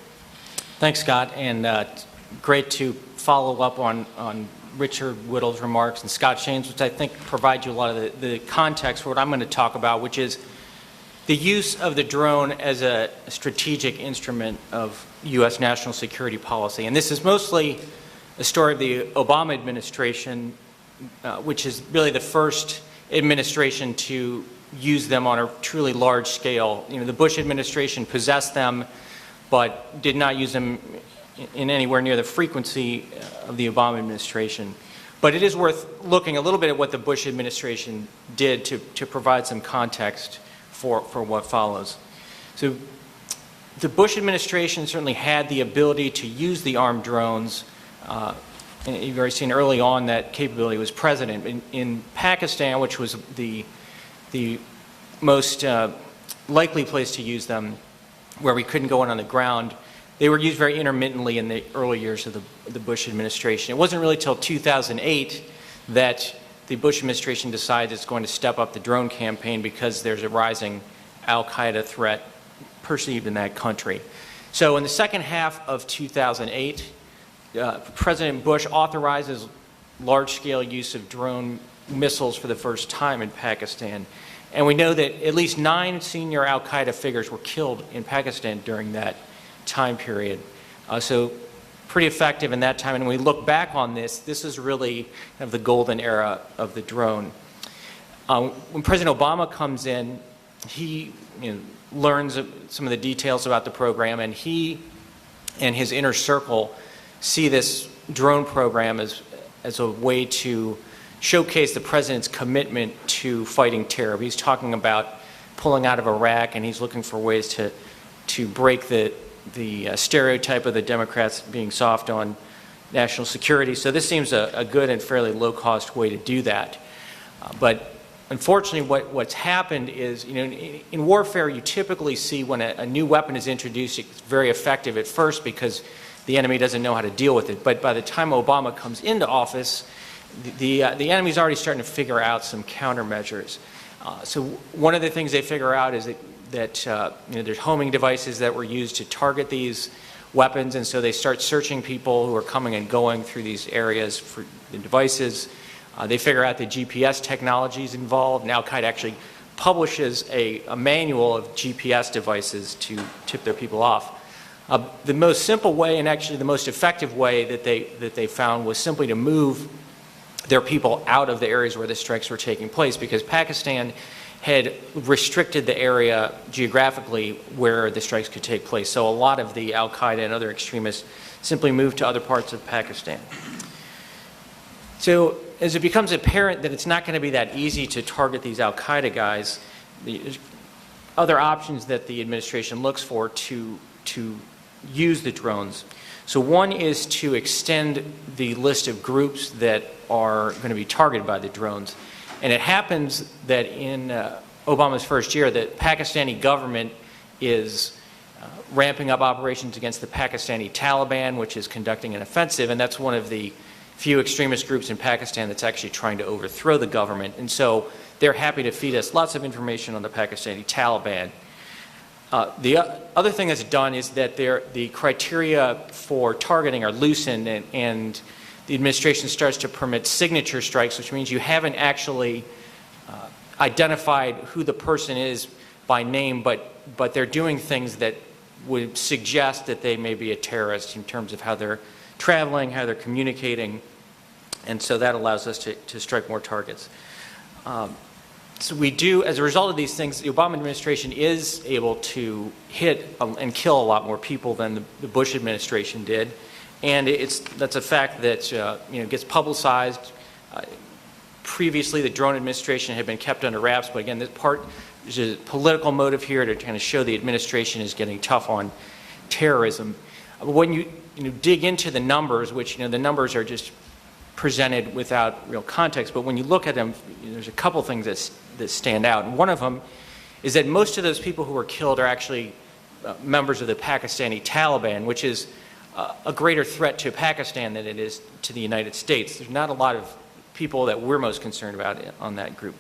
Thanks, Scott, and great to follow up on Richard Whittle's remarks and Scott Shane's, which I think provide you a lot of the context for what I'm going to talk about, which is the use of the drone as a strategic instrument of U.S. national security policy. And this is mostly a story of the Obama administration, which is really the first administration to use them on a truly large scale. You know, the Bush administration possessed them, but did not use them in anywhere near the frequency of the Obama administration. But it is worth looking a little bit at what the Bush administration did to provide some context for what follows. So the Bush administration certainly had the ability to use the armed drones. And you've already seen early on that capability was present. In Pakistan, which was the most likely place to use them, where we couldn't go in on the ground, they were used very intermittently in the early years of the Bush administration. It wasn't really until 2008 that the Bush administration decided it's going to step up the drone campaign because there's a rising al-Qaeda threat perceived in that country. So in the second half of 2008, President Bush authorizes large-scale use of drone missiles for the first time in Pakistan. And we know that at least 9 senior al-Qaeda figures were killed in Pakistan during that time period. So pretty effective in that time. And when we look back on this is really kind of the golden era of the drone. When President Obama comes in, he learns some of the details about the program, and he and his inner circle see this drone program as a way to showcase the president's commitment to fighting terror. He's talking about pulling out of Iraq, and he's looking for ways to break the stereotype of the Democrats being soft on national security. So this seems a good and fairly low-cost way to do that. But unfortunately, what's happened is, in warfare, you typically see when a new weapon is introduced, it's very effective at first because the enemy doesn't know how to deal with it. But by the time Obama comes into office, the enemy's already starting to figure out some countermeasures. So one of the things they figure out is that there's homing devices that were used to target these weapons, and so they start searching people who are coming and going through these areas for the devices. They figure out the GPS technologies involved. Now Al-Qaeda actually publishes a manual of GPS devices to tip their people off. The most simple way, and actually the most effective way that they found, was simply to move their people out of the areas where the strikes were taking place, because Pakistan had restricted the area geographically where the strikes could take place. So a lot of the al-Qaeda and other extremists simply moved to other parts of Pakistan. So as it becomes apparent that it's not going to be that easy to target these al-Qaeda guys, the other options that the administration looks for to use the drones. So one is to extend the list of groups that are going to be targeted by the drones. And it happens that in Obama's first year, the Pakistani government is ramping up operations against the Pakistani Taliban, which is conducting an offensive, and that's one of the few extremist groups in Pakistan that's actually trying to overthrow the government. And so they're happy to feed us lots of information on the Pakistani Taliban. The other thing that's done is that the criteria for targeting are loosened, and the administration starts to permit signature strikes, which means you haven't actually identified who the person is by name, but they're doing things that would suggest that they may be a terrorist in terms of how they're traveling, how they're communicating, and so that allows us to strike more targets. So we do, as a result of these things, the Obama administration is able to hit and kill a lot more people than the Bush administration did. And that's a fact that gets publicized. Previously, the drone administration had been kept under wraps, but again, there's a political motive here to kind of show the administration is getting tough on terrorism. But when you dig into the numbers, which the numbers are just presented without real context, but when you look at them, there's a couple things that stand out. And one of them is that most of those people who were killed are actually members of the Pakistani Taliban, which is a greater threat to Pakistan than it is to the United States. There's not a lot of people that we're most concerned about on that group.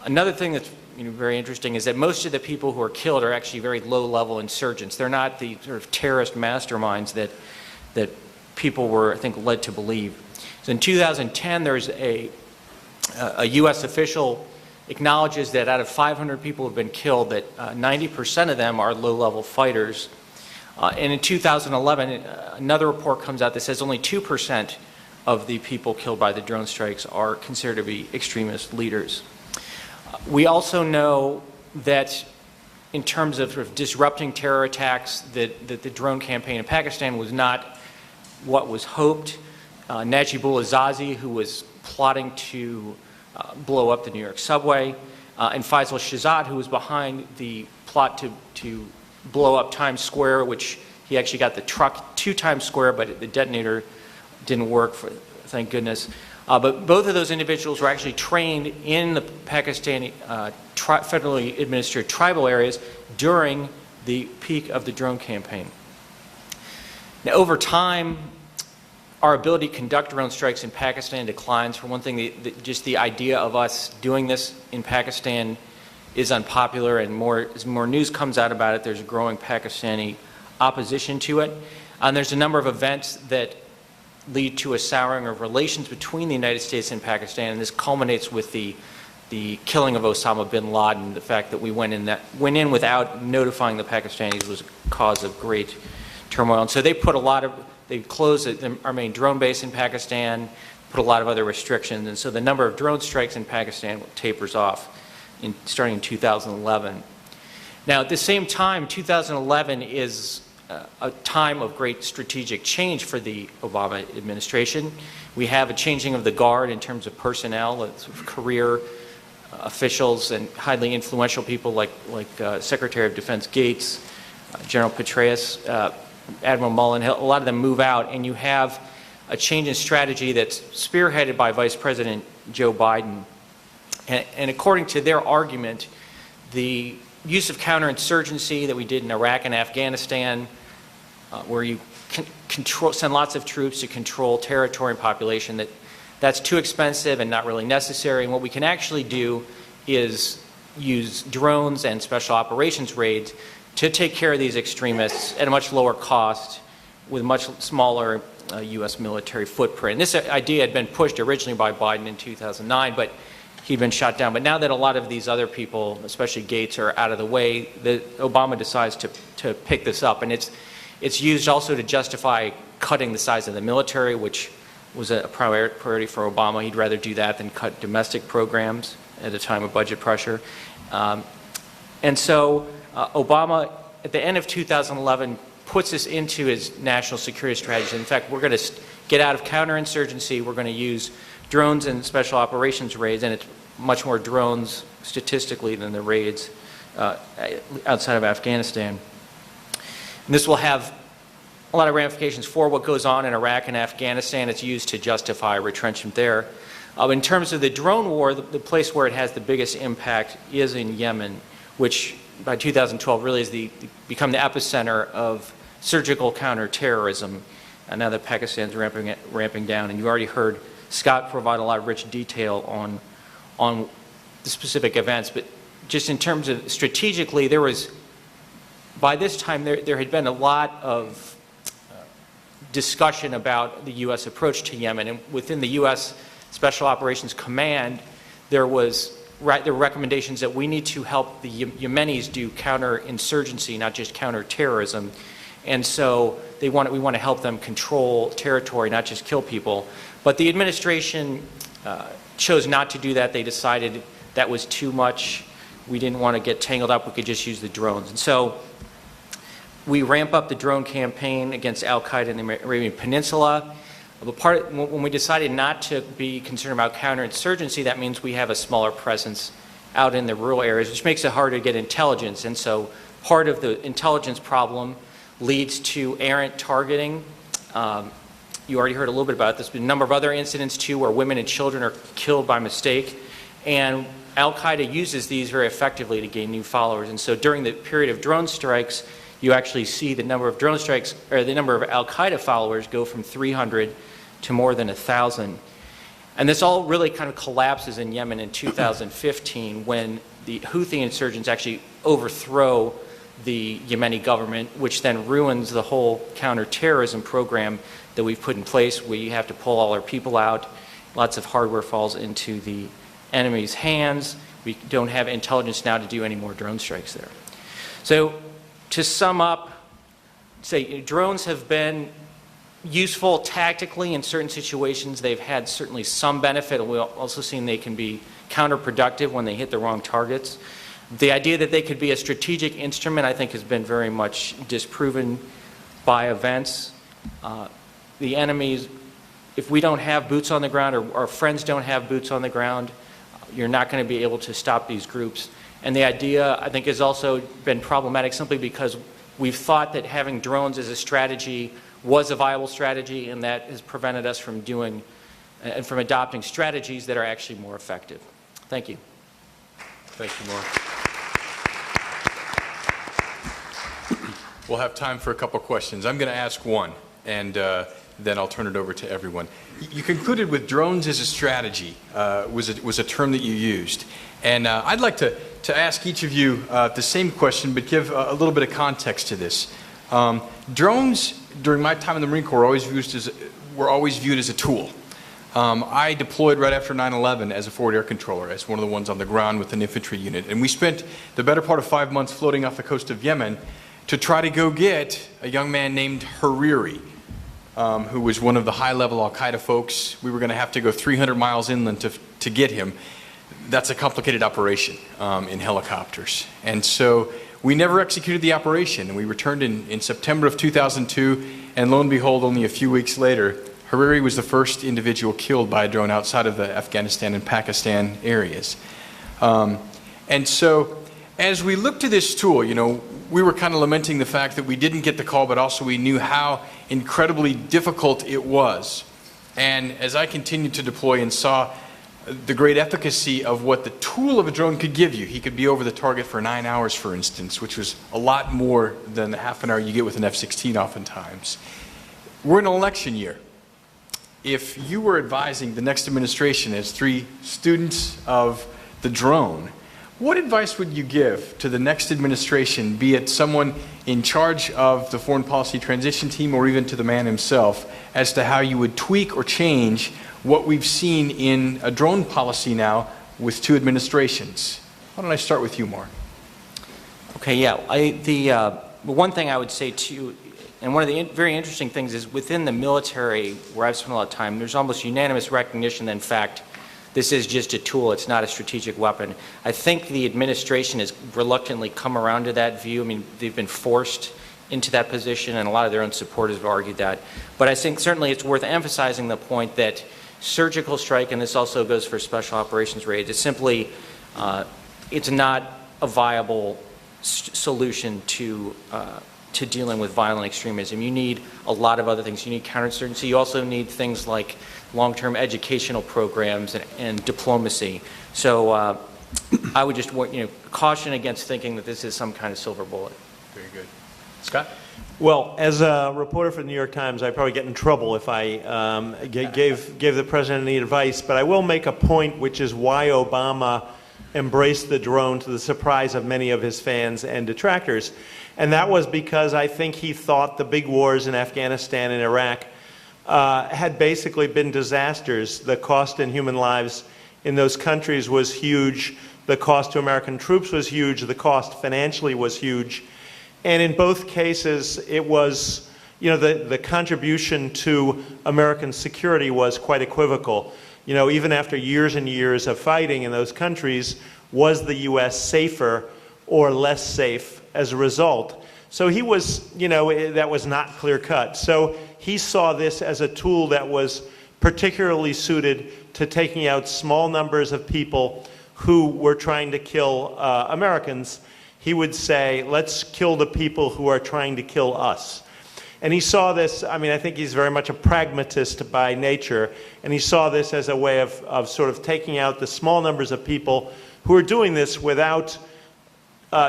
Another thing that's very interesting is that most of the people who are killed are actually very low-level insurgents. They're not the sort of terrorist masterminds that people were, I think, led to believe. So in 2010, there's a U.S. official acknowledges that out of 500 people who have been killed, that 90% of them are low-level fighters. And in 2011, another report comes out that says only 2% of the people killed by the drone strikes are considered to be extremist leaders. We also know that in terms of, sort of disrupting terror attacks, that the drone campaign in Pakistan was not what was hoped. Najibullah Zazi, who was plotting to blow up the New York subway, and Faisal Shahzad, who was behind the plot to blow up Times Square, which he actually got the truck to Times Square, but the detonator didn't work, thank goodness. But both of those individuals were actually trained in the Pakistani federally administered tribal areas during the peak of the drone campaign. Now, over time, our ability to conduct drone strikes in Pakistan declines. For one thing, just the idea of us doing this in Pakistan is unpopular, and as more news comes out about it, there's a growing Pakistani opposition to it. And there's a number of events that lead to a souring of relations between the United States and Pakistan, and this culminates with the killing of Osama bin Laden. The fact that we went in without notifying the Pakistanis was a cause of great turmoil. And so they closed our main drone base in Pakistan, put a lot of other restrictions, and so the number of drone strikes in Pakistan tapers off starting in 2011. Now, at the same time, 2011 is a time of great strategic change for the Obama administration. We have a changing of the guard in terms of personnel, career officials and highly influential people like Secretary of Defense Gates, General Petraeus, Admiral Mullen. A lot of them move out, and you have a change in strategy that's spearheaded by Vice President Joe Biden. And according to their argument, the use of counterinsurgency that we did in Iraq and Afghanistan, where you send lots of troops to control territory and population, that's too expensive and not really necessary. And what we can actually do is use drones and special operations raids to take care of these extremists at a much lower cost with much smaller U.S. military footprint. And this idea had been pushed originally by Biden in 2009, but he'd been shot down. But now that a lot of these other people, especially Gates, are out of the way, Obama decides to pick this up. And it's used also to justify cutting the size of the military, which was a priority for Obama. He'd rather do that than cut domestic programs at a time of budget pressure. And so Obama, at the end of 2011, puts this into his national security strategy. In fact, we're going to get out of counterinsurgency. We're going to use drones and special operations raids, and it's much more drones statistically than the raids outside of Afghanistan. And this will have a lot of ramifications for what goes on in Iraq and Afghanistan. It's used to justify retrenchment there. In terms of the drone war, the place where it has the biggest impact is in Yemen, which by 2012 really is become the epicenter of surgical counterterrorism. And now that Pakistan's ramping down, and you already heard Scott provide a lot of rich detail on the specific events. But just in terms of strategically, by this time there had been a lot of discussion about the U.S. approach to Yemen, and within the U.S. Special Operations Command, there were recommendations that we need to help the Yemenis do counterinsurgency, not just counterterrorism. And so we want to help them control territory, not just kill people. But the administration chose not to do that. They decided that was too much. We didn't want to get tangled up. We could just use the drones. And so we ramp up the drone campaign against al-Qaeda in the Arabian Peninsula. When we decided not to be concerned about counterinsurgency, that means we have a smaller presence out in the rural areas, which makes it harder to get intelligence. And so part of the intelligence problem leads to errant targeting. You already heard a little bit about this, but a number of other incidents too where women and children are killed by mistake. And al-Qaeda uses these very effectively to gain new followers. And so during the period of drone strikes, you actually see the number of drone strikes, or the number of al-Qaeda followers go from 300 to more than 1,000. And this all really kind of collapses in Yemen in 2015 when the Houthi insurgents actually overthrow the Yemeni government, which then ruins the whole counterterrorism program that we've put in place. We have to pull all our people out. Lots of hardware falls into the enemy's hands. We don't have intelligence now to do any more drone strikes there. So to sum up, say drones have been useful tactically in certain situations. They've had certainly some benefit. We've also seen they can be counterproductive when they hit the wrong targets. The idea that they could be a strategic instrument, I think, has been very much disproven by events. The enemy's if we don't have boots on the ground, or our friends don't have boots on the ground, you're not going to be able to stop these groups. And the idea, I think, has also been problematic simply because we've thought that having drones as a strategy was a viable strategy, and that has prevented us from doing and from adopting strategies that are actually more effective. Thank you. Thank you, Mark. We'll have time for a couple questions. I'm going to ask one, and then I'll turn it over to everyone. You concluded with drones as a strategy was a term that you used. And I'd like to ask each of you the same question, but give a little bit of context to this. Drones, during my time in the Marine Corps, were always viewed as a tool. I deployed right after 9/11 as a forward air controller, as one of the ones on the ground with an infantry unit. And we spent the better part of 5 months floating off the coast of Yemen to try to go get a young man named Hariri, who was one of the high-level al-Qaeda folks. We were going to have to go 300 miles inland to get him. That's a complicated operation in helicopters. And so we never executed the operation. And we returned in September of 2002, and lo and behold, only a few weeks later, Hariri was the first individual killed by a drone outside of the Afghanistan and Pakistan areas. And so as we look to this tool, you know, we were kind of lamenting the fact that we didn't get the call, but also we knew how incredibly difficult it was. And as I continued to deploy and saw the great efficacy of what the tool of a drone could give you, he could be over the target for 9 hours, for instance, which was a lot more than the half an hour you get with an F-16 oftentimes. We're in an election year. If you were advising the next administration as 3 students of the drone, what advice would you give to the next administration, be it someone in charge of the foreign policy transition team or even to the man himself, as to how you would tweak or change what we've seen in a drone policy now with 2 administrations? Why don't I start with you, Mark? Okay, yeah. The one thing I would say to you, and one of the very interesting things is within the military, where I've spent a lot of time, there's almost unanimous recognition that, in fact, this is just a tool. It's not a strategic weapon. I think the administration has reluctantly come around to that view. I mean, they've been forced into that position, and a lot of their own supporters have argued that. But I think certainly it's worth emphasizing the point that surgical strike, and this also goes for special operations raids, is simply, it's not a viable solution to dealing with violent extremism. You need a lot of other things. You need counterinsurgency. You also need things like long-term educational programs and diplomacy. So I would just caution against thinking that this is some kind of silver bullet. Very good. Scott? Well, as a reporter for the New York Times, I'd probably get in trouble if I gave the president any advice, but I will make a point, which is why Obama embraced the drone to the surprise of many of his fans and detractors. And that was because I think he thought the big wars in Afghanistan and Iraq had basically been disasters. The cost in human lives in those countries was huge. The cost to American troops was huge. The cost financially was huge. And in both cases, it was, the contribution to American security was quite equivocal. Even after years and years of fighting in those countries, was the U.S. safer or less safe as a result? So he was, that was not clear cut. So he saw this as a tool that was particularly suited to taking out small numbers of people who were trying to kill Americans. He would say, let's kill the people who are trying to kill us. And he saw this, I think he's very much a pragmatist by nature, and he saw this as a way of sort of taking out the small numbers of people who are doing this without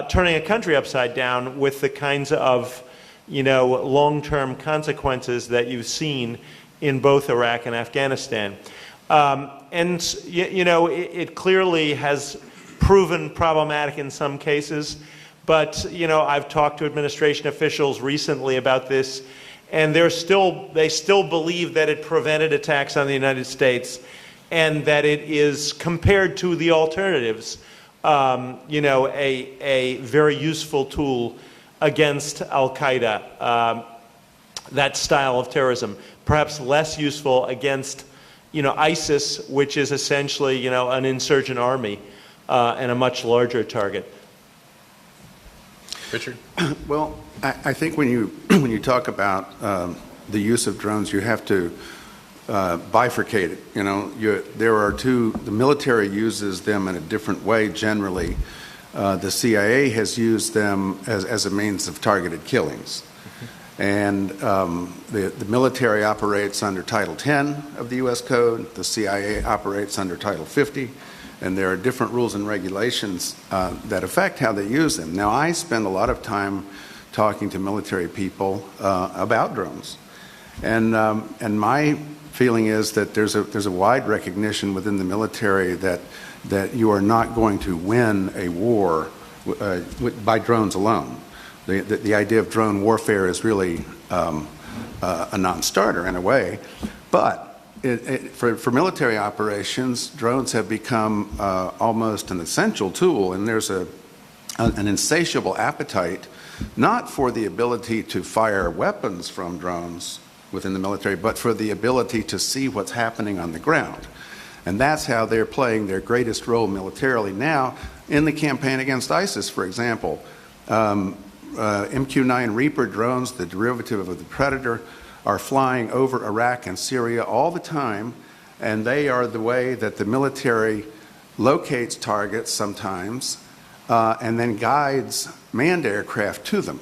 turning a country upside down with the kinds of, long-term consequences that you've seen in both Iraq and Afghanistan. It clearly has proven problematic in some cases, but I've talked to administration officials recently about this, and they still believe that it prevented attacks on the United States, and that it is, compared to the alternatives, a very useful tool against Al-Qaeda, that style of terrorism. Perhaps less useful against, ISIS, which is essentially, an insurgent army and a much larger target. Richard? Well, I think when you talk about the use of drones, you have to bifurcated. There are two. The military uses them in a different way generally. The CIA has used them as a means of targeted killings. And the military operates under Title 10 of the U.S. Code. The CIA operates under Title 50. And there are different rules and regulations that affect how they use them. Now, I spend a lot of time talking to military people about drones. And my feeling is that there's a wide recognition within the military that you are not going to win a war by drones alone. The idea of drone warfare is really a non-starter in a way, but for military operations, drones have become almost an essential tool, and there's an insatiable appetite not for the ability to fire weapons from drones within the military, but for the ability to see what's happening on the ground. And that's how they're playing their greatest role militarily now in the campaign against ISIS, for example. MQ-9 Reaper drones, the derivative of the Predator, are flying over Iraq and Syria all the time, and they are the way that the military locates targets sometimes and then guides manned aircraft to them.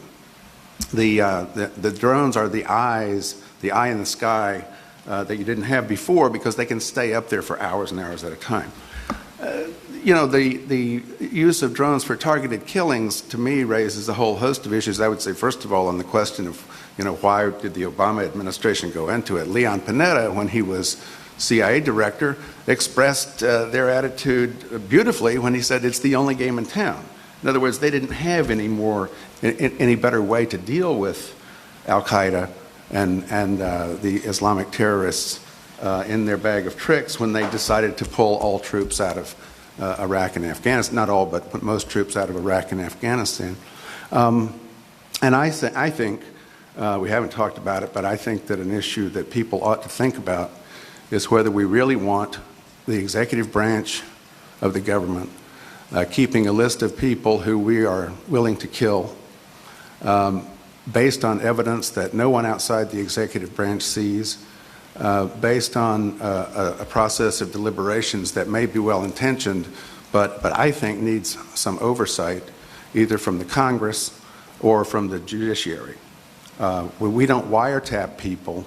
The drones are the eyes, the eye in the sky that you didn't have before, because they can stay up there for hours and hours at a time. The use of drones for targeted killings, to me, raises a whole host of issues. I would say, first of all, on the question of, why did the Obama administration go into it? Leon Panetta, when he was CIA director, expressed their attitude beautifully when he said it's the only game in town. In other words, they didn't have any better way to deal with Al-Qaeda and the Islamic terrorists in their bag of tricks when they decided to pull all troops out of Iraq and Afghanistan. Not all, but most troops out of Iraq and Afghanistan. And I think, we haven't talked about it, but I think that an issue that people ought to think about is whether we really want the executive branch of the government keeping a list of people who we are willing to kill based on evidence that no one outside the executive branch sees, based on a process of deliberations that may be well-intentioned, but I think needs some oversight, either from the Congress or from the judiciary. We don't wiretap people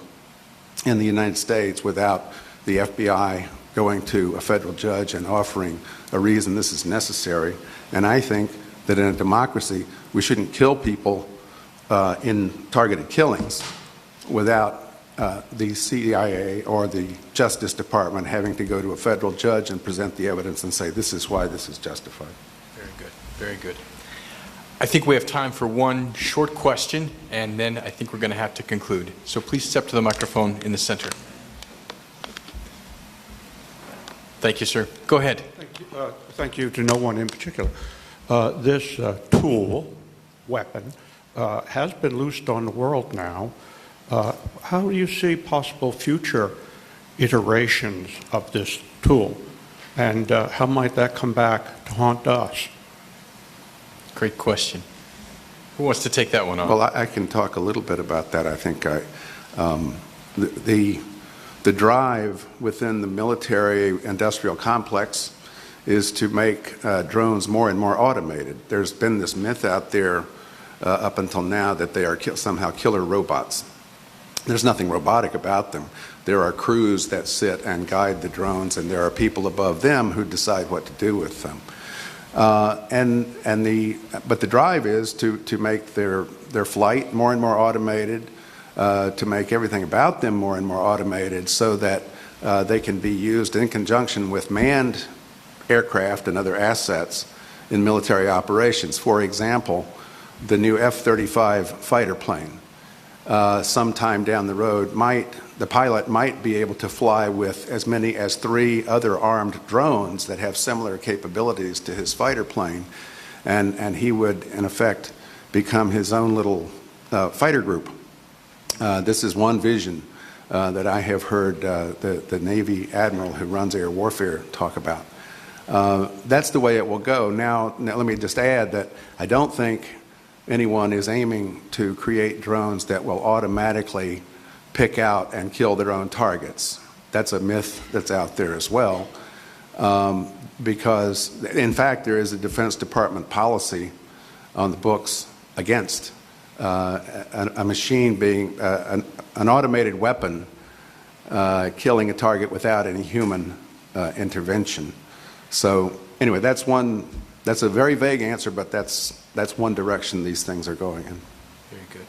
in the United States without the FBI going to a federal judge and offering a reason this is necessary. And I think that in a democracy, we shouldn't kill people in targeted killings without the CIA or the Justice Department having to go to a federal judge and present the evidence and say, this is why this is justified. Very good, very good. I think we have time for one short question, and then I think we're going to have to conclude. So please step to the microphone in the center. Thank you, sir. Go ahead. Thank you to no one in particular. This tool, weapon, has been loosed on the world now. How do you see possible future iterations of this tool? And how might that come back to haunt us? Great question. Who wants to take that one on? Well, I can talk a little bit about that. I think the drive within the military-industrial complex is to make drones more and more automated. There's been this myth out there up until now that they are somehow killer robots. There's nothing robotic about them. There are crews that sit and guide the drones, and there are people above them who decide what to do with them. But the drive is to make their flight more and more automated, to make everything about them more and more automated, so that they can be used in conjunction with manned aircraft and other assets in military operations. For example, the new F-35 fighter plane. Sometime down the road, the pilot might be able to fly with as many as 3 other armed drones that have similar capabilities to his fighter plane, and he would, in effect, become his own little fighter group. This is one vision that I have heard the Navy admiral who runs air warfare talk about. That's the way it will go. Now, let me just add that I don't think anyone is aiming to create drones that will automatically pick out and kill their own targets. that's a myth that's out there as well, because, in fact, there is a Defense Department policy on the books against a machine being an automated weapon killing a target without any human intervention. So anyway, that's a very vague answer, but that's one direction these things are going in. Very good.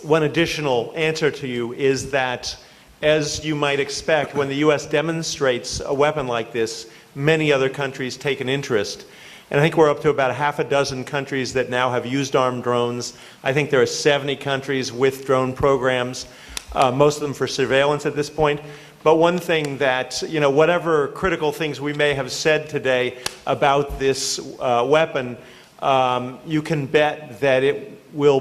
One additional answer to you is that, as you might expect, when the U.S. demonstrates a weapon like this, many other countries take an interest. And I think we're up to about half a dozen countries that now have used armed drones. I think there are 70 countries with drone programs, most of them for surveillance at this point. But one thing that, whatever critical things we may have said today about this weapon, you can bet that it will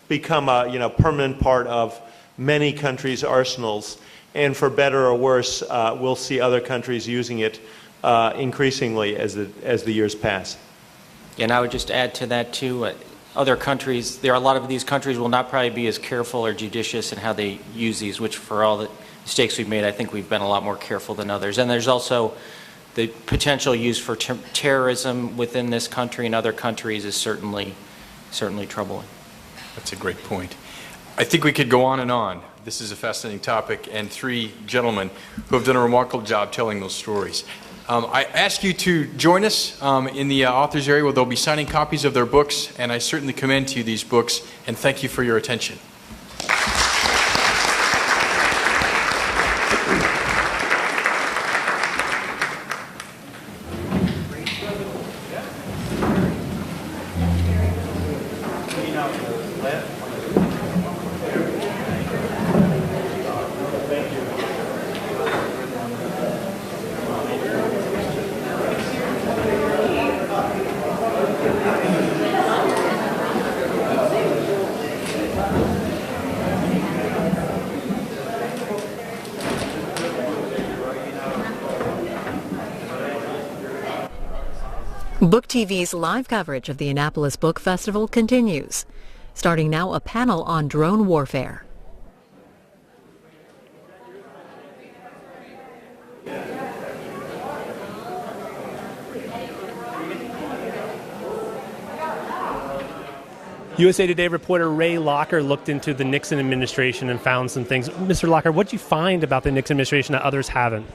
become a permanent part of many countries' arsenals. And for better or worse, we'll see other countries using it increasingly as the years pass. And I would just add to that too, other countries, a lot of these countries will not probably be as careful or judicious in how they use these, which for all the mistakes we've made, I think we've been a lot more careful than others. And there's also the potential use for terrorism within this country and other countries is certainly troubling. That's a great point. I think we could go on and on. This is a fascinating topic, and three gentlemen who have done a remarkable job telling those stories. I ask you to join us in the authors area where they'll be signing copies of their books, and I certainly commend to you these books, and thank you for your attention. Book TV's live coverage of the Annapolis Book Festival continues. Starting now, a panel on drone warfare. USA Today reporter Ray Locker looked into the Nixon administration and found some things. Mr. Locker, what did you find about the Nixon administration that others haven't?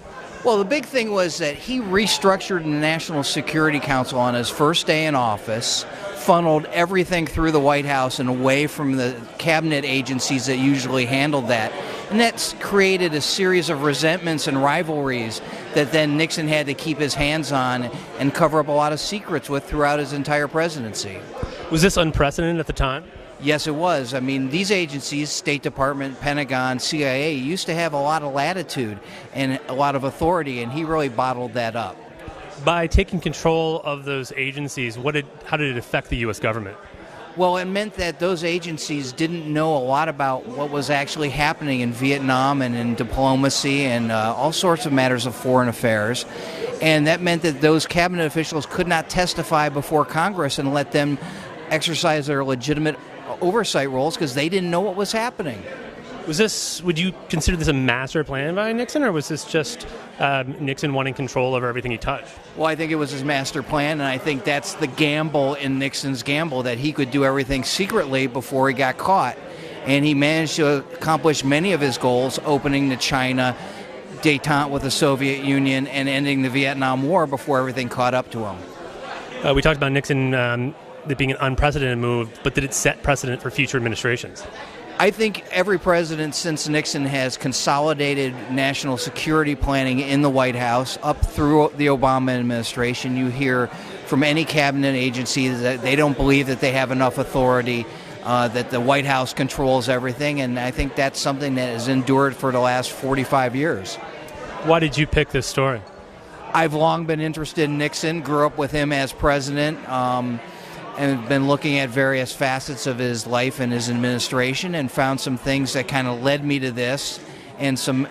Well, the big thing was that he restructured the National Security Council on his first day in office, funneled everything through the White House and away from the cabinet agencies that usually handled that. And that's created a series of resentments and rivalries that then Nixon had to keep his hands on and cover up a lot of secrets with throughout his entire presidency. Was this unprecedented at the time? Yes, it was. I mean, these agencies, State Department, Pentagon, CIA, used to have a lot of latitude and a lot of authority, and he really bottled that up. By taking control of those agencies, how did it affect the U.S. government? Well, it meant that those agencies didn't know a lot about what was actually happening in Vietnam and in diplomacy and all sorts of matters of foreign affairs. And that meant that those cabinet officials could not testify before Congress and let them exercise their legitimate oversight roles because they didn't know what was happening. Would you consider this a master plan by Nixon, or was this just Nixon wanting control over everything he touched? Well, I think it was his master plan, and I think that's the gamble in Nixon's gamble, that he could do everything secretly before he got caught. And he managed to accomplish many of his goals, opening to China, détente with the Soviet Union, and ending the Vietnam War before everything caught up to him. We talked about Nixon it being an unprecedented move, but did it set precedent for future administrations? I think every president since Nixon has consolidated national security planning in the White House up through the Obama administration. You hear from any cabinet agency that they don't believe that they have enough authority, that the White House controls everything, and I think that's something that has endured for the last 45 years. Why did you pick this story? I've long been interested in Nixon, grew up with him as president, and been looking at various facets of his life and his administration, and found some things that kind of led me to this, and some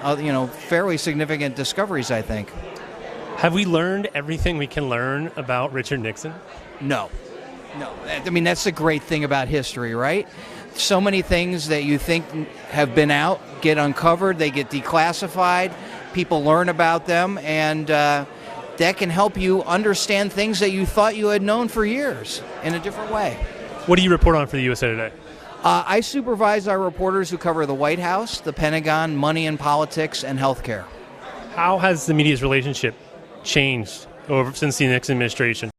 fairly significant discoveries, I think. Have we learned everything we can learn about Richard Nixon? No. I mean, that's the great thing about history, right? so many things that you think have been out get uncovered, they get declassified, people learn about them, and that can help you understand things that you thought you had known for years in a different way. What do you report on for the USA Today? I supervise our reporters who cover the White House, the Pentagon, money and politics, and healthcare. How has the media's relationship changed since the Nixon administration?